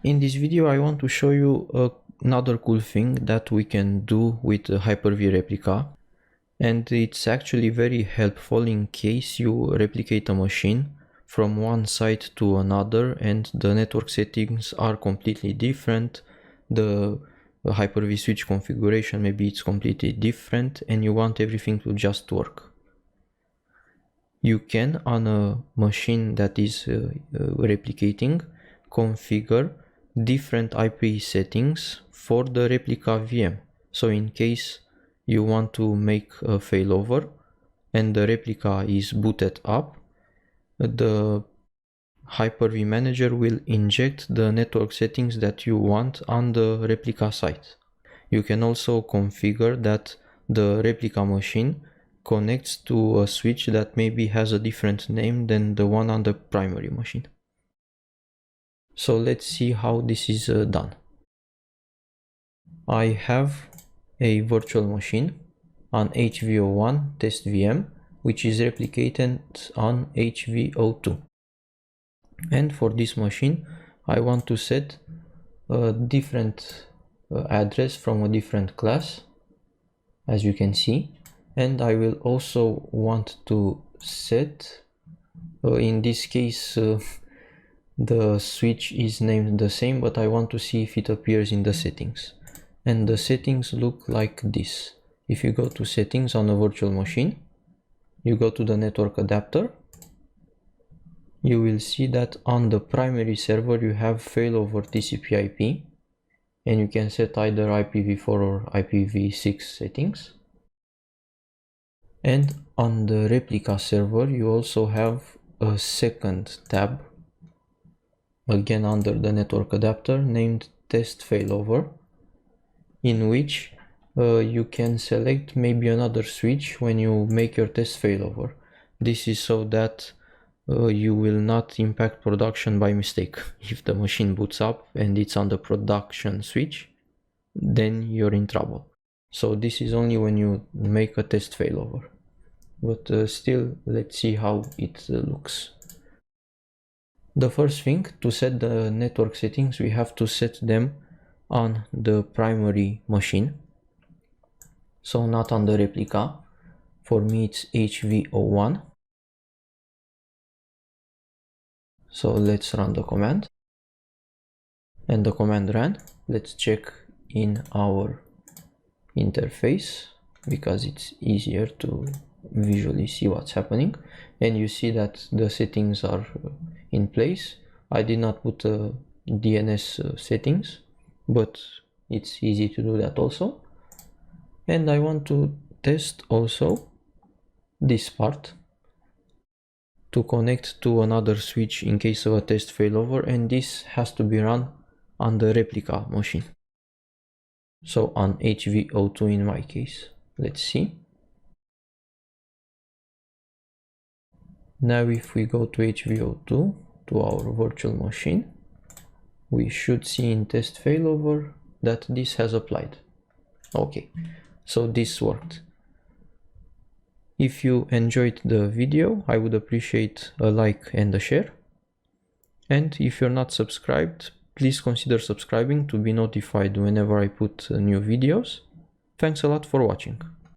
In this video I want to show you another cool thing that we can do with HyperV Replica, and it's actually very helpful in case you replicate a machine from one site to another and the network settings are completely different. The Hyper-V switch configuration, maybe it's completely different and you want everything to just work. You can, on a machine that is replicating, configure different IP settings for the replica VM. So in case you want to make a failover and the replica is booted up, the Hyper-V manager will inject the network settings that you want on the replica site. You can also configure that the replica machine connects to a switch that maybe has a different name than the one on the primary machine. So let's see how this is done. I have a virtual machine on HV01 test VM, which is replicated on HV02. And for this machine, I want to set a different address from a different class, as you can see. And I will also want to set, in this case, the switch is named the same, but I want to see if it appears in the settings. And the settings look like this. If you go to settings on a virtual machine, you go to the network adapter, you will see that on the primary server you have failover TCP IP, and you can set either IPv4 or IPv6 settings. And on the replica server you also have a second tab, again under the network adapter, named test failover, in which you can select maybe another switch when you make your test failover. This is so that you will not impact production by mistake. If the machine boots up and it's on the production switch, then you're in trouble. So this is only when you make a test failover. But still, let's see how it looks. The first thing, to set the network settings, we have to set them on the primary machine. So not on the replica. For me it's HV01. So let's run the command. And the command ran. Let's check in our interface, because it's easier to visually see what's happening. And you see that the settings are in place. I did not put DNS settings, but it's easy to do that also. And I want to test also this part, to connect to another switch in case of a test failover, and this has to be run on the replica machine. So on HV02 in my case. Let's see. Now if we go to HV02, to our virtual machine, we should see in test failover that this has applied. Okay, so this worked. If you enjoyed the video, I would appreciate a like and a share. And if you're not subscribed, please consider subscribing to be notified whenever I put new videos. Thanks a lot for watching.